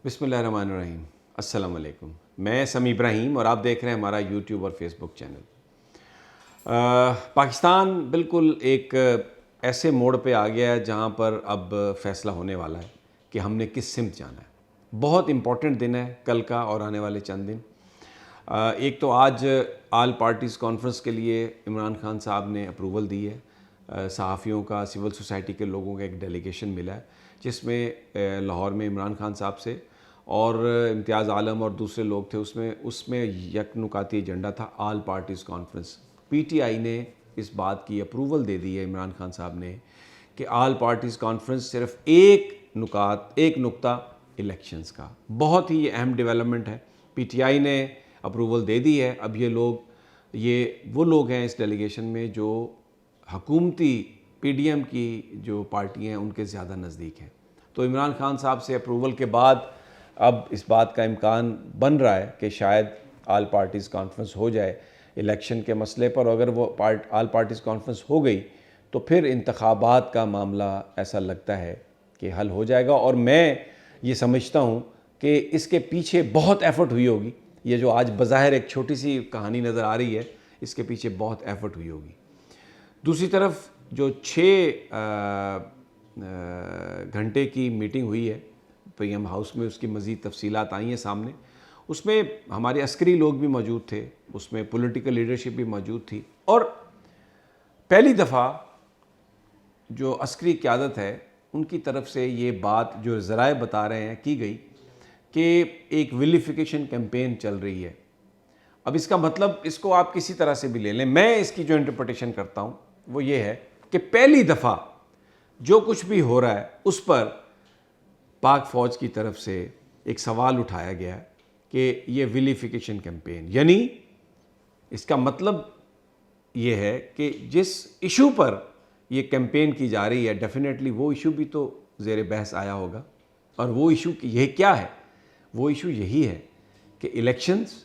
बिस्मिल्लाहिर्रहमानिर्रहीम। अस्सलाम वालेकुम। मैं समी इब्राहिम और आप देख रहे हैं हमारा यूट्यूब और फेसबुक चैनल। पाकिस्तान बिल्कुल एक ऐसे मोड़ पे आ गया है जहाँ पर अब फ़ैसला होने वाला है कि हमने किस सिमत जाना है। बहुत इम्पॉर्टेंट दिन है कल का और आने वाले चंद दिन। एक तो आज आल पार्टीज़ कॉन्फ्रेंस के लिए इमरान खान साहब ने अप्रूवल दी है। सहाफ़ियों का, सिविल सोसाइटी के लोगों का एक डेलीगेशन मिला है जिसमें लाहौर में इमरान खान साहब से और इम्तियाज़ आलम और दूसरे लोग थे। उसमें यकनुकाती एजेंडा था आल पार्टीज़ कॉन्फ्रेंस। पीटीआई ने इस बात की अप्रूवल दे दी है इमरान खान साहब ने कि आल पार्टीज़ कॉन्फ्रेंस सिर्फ एक नुक्ता इलेक्शंस का। बहुत ही अहम डेवलपमेंट है। पीटीआई ने अप्रूवल दे दी है। अब ये वो लोग हैं इस डेलीगेशन में जो हकूमती पीडीएम की जो पार्टी हैं उनके ज़्यादा नज़दीक हैं। तो इमरान खान साहब से अप्रूवल के बाद अब इस बात का इम्कान बन रहा है कि शायद आल पार्टीज़ कॉन्फ्रेंस हो जाए इलेक्शन के मसले पर। अगर वो आल पार्टीज़ कॉन्फ्रेंस हो गई तो फिर इंतखाबात का मामला ऐसा लगता है कि हल हो जाएगा। और मैं ये समझता हूँ कि इसके पीछे बहुत एफ़र्ट हुई होगी। ये जो आज बज़ाहिर एक छोटी सी कहानी नज़र आ रही है, इसके पीछे बहुत एफ़र्ट हुई होगी। दूसरी तरफ जो 6 घंटे की मीटिंग हुई है पीएम हाउस में, उसकी मज़ीद तफसीलात आई हैं सामने। उसमें हमारे अस्करी लोग भी मौजूद थे, उसमें पॉलिटिकल लीडरशिप भी मौजूद थी। और पहली दफ़ा जो अस्करी क़यादत है उनकी तरफ से ये बात जो ज़राए बता रहे हैं की गई कि एक विलिफिकेशन कैंपेन चल रही है। अब इसका मतलब इसको आप किसी तरह से भी ले लें, मैं इसकी जो इंटरप्रिटेशन करता हूँ वो ये है कि पहली दफ़ा जो कुछ भी हो रहा है उस पर पाक फ़ौज की तरफ से एक सवाल उठाया गया कि ये विलिफिकेशन कैंपेन, यानी इसका मतलब ये है कि जिस इशू पर ये कैंपेन की जा रही है डेफिनेटली वो इशू भी तो ज़ेर बहस आया होगा। और वो इशू ये क्या है? वो इशू यही है कि इलेक्शंस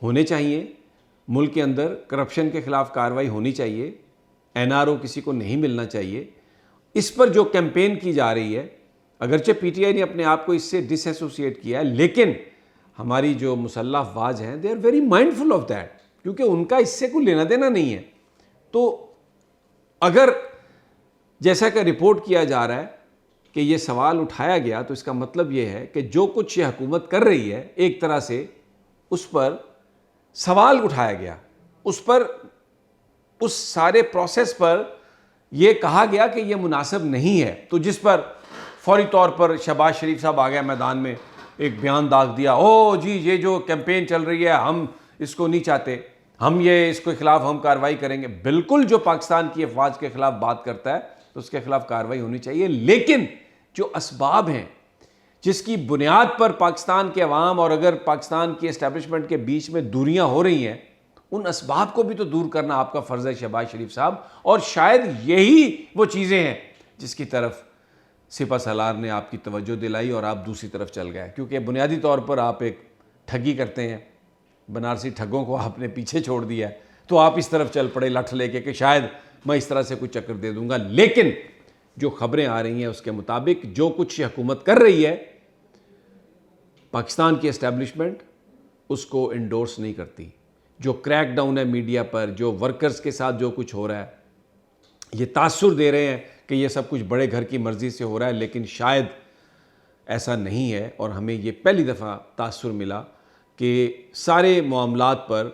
होने चाहिए, मुल्क के अंदर करप्शन के ख़िलाफ़ कार्रवाई होनी चाहिए, एनआरओ किसी को नहीं मिलना चाहिए। इस पर जो कैंपेन की जा रही है, अगरचे पीटीआई ने अपने आप को इससे डिसएसोसिएट किया है, लेकिन हमारी जो मुसल्लह अफवाज हैं they are very mindful of that, क्योंकि उनका इससे कोई लेना देना नहीं है। तो अगर जैसा कि रिपोर्ट किया जा रहा है कि ये सवाल उठाया गया, तो इसका मतलब ये है कि जो कुछ ये हुकूमत कर रही है एक तरह से उस पर सवाल उठाया गया, उस सारे प्रोसेस पर यह कहा गया कि यह मुनासिब नहीं है। तो जिस पर फौरी तौर पर शहबाज शरीफ साहब आ गया मैदान में, एक बयान दाग दिया, ओ जी ये जो कैंपेन चल रही है हम इसको नहीं चाहते, हम ये इसके खिलाफ हम कार्रवाई करेंगे। बिल्कुल, जो पाकिस्तान की अफवाज के खिलाफ बात करता है तो उसके खिलाफ कार्रवाई होनी चाहिए, लेकिन जो असबाब हैं जिसकी बुनियाद पर पाकिस्तान के अवाम और अगर पाकिस्तान की एस्टेब्लिशमेंट के बीच में दूरियां हो रही हैं, उन असबाब को भी तो दूर करना आपका फ़र्ज़ है शहबाज शरीफ साहब। और शायद यही वो चीज़ें हैं जिसकी तरफ सिपा सलार ने आपकी तवज्जो दिलाई और आप दूसरी तरफ चल गए, क्योंकि बुनियादी तौर पर आप एक ठगी करते हैं, बनारसी ठगों को आपने पीछे छोड़ दिया है, तो आप इस तरफ चल पड़े लठ लेके कि शायद मैं इस तरह से कुछ चक्कर दे दूंगा। लेकिन जो खबरें आ रही हैं उसके मुताबिक जो कुछ ये हुकूमत कर रही है, पाकिस्तान की एस्टेब्लिशमेंट उसको इंडोर्स नहीं करती। जो क्रैकडाउन है मीडिया पर, जो वर्कर्स के साथ जो कुछ हो रहा है, ये तासुर दे रहे हैं कि ये सब कुछ बड़े घर की मर्ज़ी से हो रहा है, लेकिन शायद ऐसा नहीं है। और हमें ये पहली दफ़ा तासुर मिला कि सारे मामलात पर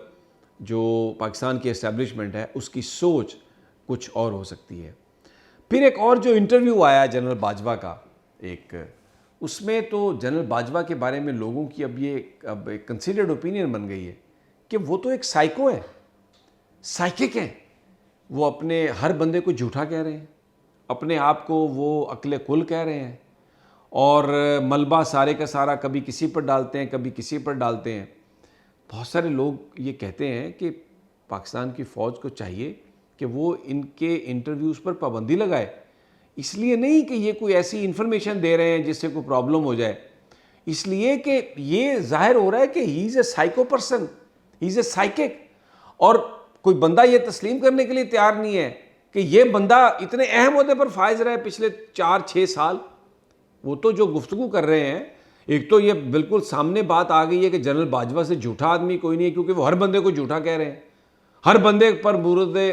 जो पाकिस्तान की एस्टेब्लिशमेंट है उसकी सोच कुछ और हो सकती है। फिर एक और जो इंटरव्यू आया जनरल बाजवा का उसमें तो जनरल बाजवा के बारे में लोगों की अब एक कंसीडर्ड ओपिनियन बन गई है कि वो तो एक साइको है, साइकिक है। वो अपने हर बंदे को झूठा कह रहे हैं, अपने आप को वो अक्ल कुल कह रहे हैं, और मलबा सारे का सारा कभी किसी पर डालते हैं कभी किसी पर डालते हैं। बहुत सारे लोग ये कहते हैं कि पाकिस्तान की फ़ौज को चाहिए कि वो इनके इंटरव्यूज़ पर पाबंदी लगाए, इसलिए नहीं कि ये कोई ऐसी इन्फॉर्मेशन दे रहे हैं जिससे कोई प्रॉब्लम हो जाए, इसलिए कि ये जाहिर हो रहा है कि he is a psycho person, he is a psychic. और कोई बंदा ये तस्लीम करने के लिए तैयार नहीं है कि ये बंदा इतने अहम ओहदे पर फायज रहा है पिछले 4-6 साल। वो तो जो गुफ्तगू कर रहे हैं एक तो ये बिल्कुल सामने बात आ गई है कि जनरल बाजवा से झूठा आदमी कोई नहीं है, क्योंकि वो हर बंदे को झूठा कह रहे हैं, हर बंदे पर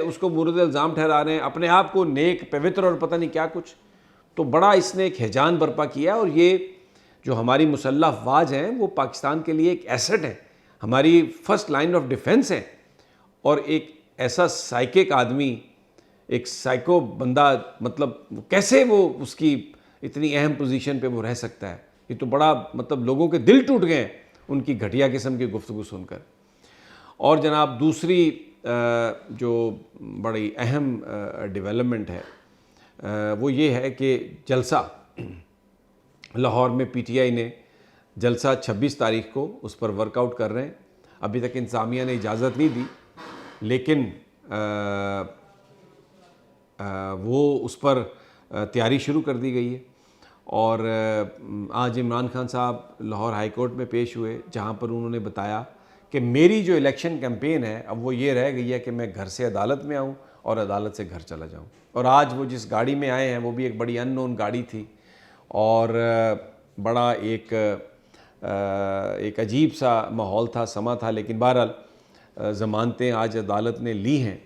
उसको मुर्द इल्ज़ाम ठहरा रहे हैं, अपने आप को नेक पवित्र और पता नहीं क्या कुछ। तो बड़ा इसने एक हैजान बर्पा किया, और ये जो हमारी मुसल्लह अफवाज हैं वो पाकिस्तान के लिए एक एसेट है, हमारी फर्स्ट लाइन ऑफ डिफेंस है। और एक ऐसा साइकिक आदमी, एक साइको बंदा, मतलब कैसे वो उसकी इतनी अहम पोजीशन पे वो रह सकता है? ये तो बड़ा, मतलब लोगों के दिल टूट गए उनकी घटिया किस्म की गुफ्तगू सुनकर। और जनाब दूसरी जो बड़ी अहम डेवलपमेंट है वो ये है कि जलसा लाहौर में पीटीआई ने जलसा 26 तारीख को उस पर वर्कआउट कर रहे हैं। अभी तक इंतज़ामिया ने इजाज़त नहीं दी, लेकिन वो उस पर तैयारी शुरू कर दी गई है। और आज इमरान खान साहब लाहौर हाई कोर्ट में पेश हुए, जहां पर उन्होंने बताया कि मेरी जो इलेक्शन कैंपेन है अब वो ये रह गई है कि मैं घर से अदालत में आऊं और अदालत से घर चला जाऊं। और आज वो जिस गाड़ी में आए हैं वो भी एक बड़ी अननोन गाड़ी थी, और बड़ा एक अजीब सा माहौल था, समा था। लेकिन बहरहाल ज़मानतें आज अदालत ने ली हैं,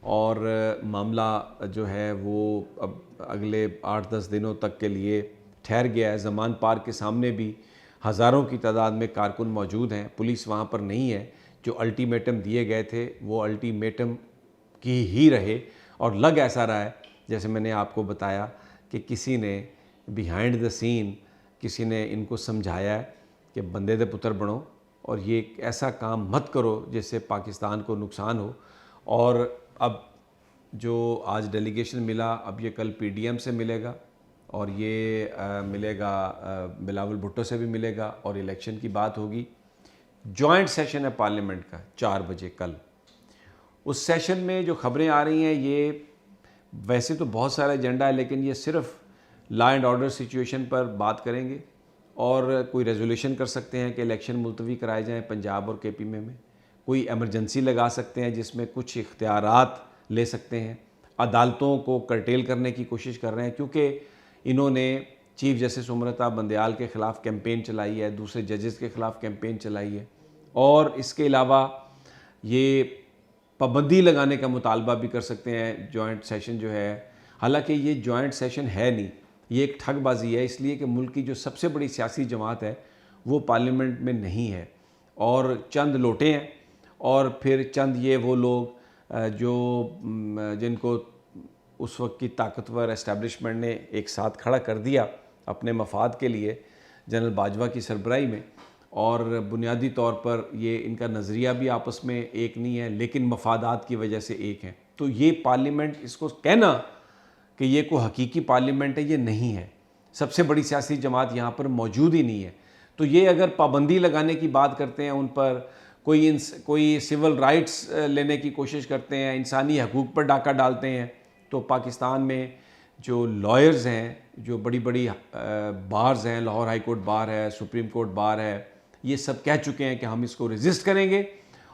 और मामला जो है वो अब अगले 8-10 दिनों तक के लिए ठहर गया है। ज़मान पार्क के सामने भी हज़ारों की तादाद में कारकुन मौजूद हैं, पुलिस वहाँ पर नहीं है। जो अल्टीमेटम दिए गए थे वो अल्टीमेटम की ही रहे, और लग ऐसा रहा है जैसे मैंने आपको बताया कि किसी ने बिहाइंड द सीन किसी ने इनको समझाया है कि बंदे दे पुत्र बनो और ये एक ऐसा काम मत करो जिससे पाकिस्तान को नुकसान हो। और अब जो आज डेलीगेशन मिला, अब ये कल पीडीएम से मिलेगा, और ये मिलेगा बिलावल भुट्टो से भी मिलेगा, और इलेक्शन की बात होगी। जॉइंट सेशन है पार्लियामेंट का 4 बजे कल। उस सेशन में जो खबरें आ रही हैं, ये वैसे तो बहुत सारा एजेंडा है, लेकिन ये सिर्फ लॉ एंड ऑर्डर सिचुएशन पर बात करेंगे, और कोई रेजोल्यूशन कर सकते हैं कि इलेक्शन मुलतवी कराए जाएं पंजाब और केपी में कोई एमरजेंसी लगा सकते हैं जिसमें कुछ इख्तियारात ले सकते हैं। अदालतों को कर्टेल करने की कोशिश कर रहे हैं, क्योंकि इन्होंने चीफ जस्टिस उमरता बंदयाल के ख़िलाफ़ कैंपेन चलाई है, दूसरे जजेस के ख़िलाफ़ कैंपेन चलाई है, और इसके अलावा ये पाबंदी लगाने का मुतालबा भी कर सकते हैं जॉइंट सेशन जो है। हालांकि ये जॉइंट सेशन है नहीं, ये एक ठगबाजी है, इसलिए कि मुल्क की जो सबसे बड़ी सियासी जमात है वो पार्लियामेंट में नहीं है, और चंद लोटे हैं, और फिर चंद ये वो लोग जो जिनको उस वक्त की ताकतवर एस्टैब्लिशमेंट ने एक साथ खड़ा कर दिया अपने मफाद के लिए जनरल बाजवा की सरबराही में, और बुनियादी तौर पर ये इनका नज़रिया भी आपस में एक नहीं है, लेकिन मफादात की वजह से एक हैं। तो ये पार्लियामेंट, इसको कहना कि ये कोई हकीकी पार्लियामेंट है, ये नहीं है। सबसे बड़ी सियासी जमात यहाँ पर मौजूद ही नहीं है। तो ये अगर पाबंदी लगाने की बात करते हैं उन पर, कोई सिविल राइट्स लेने की कोशिश करते हैं, इंसानी हकूक़ पर डाका डालते हैं, तो पाकिस्तान में जो लॉयर्स हैं, जो बड़ी बड़ी बार्स हैं, लाहौर हाई कोर्ट बार है, सुप्रीम कोर्ट बार है, ये सब कह चुके हैं कि हम इसको रेजिस्ट करेंगे,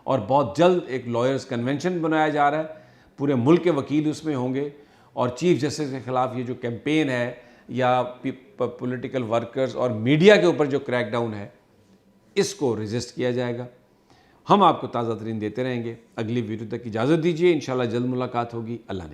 और बहुत जल्द एक लॉयर्स कन्वेंशन बनाया जा रहा है, पूरे मुल्क के वकील उसमें होंगे, और चीफ जस्टिस के ख़िलाफ़ ये जो कैंपेन है या पॉलिटिकल वर्कर्स और मीडिया के ऊपर जो क्रैकडाउन है, इसको रेजिस्ट किया जाएगा। हम आपको ताज़ा तरीन देते रहेंगे। अगली वीडियो तक इजाज़त दीजिए, इंशाल्लाह जल्द मुलाकात होगी। अल्लाह ने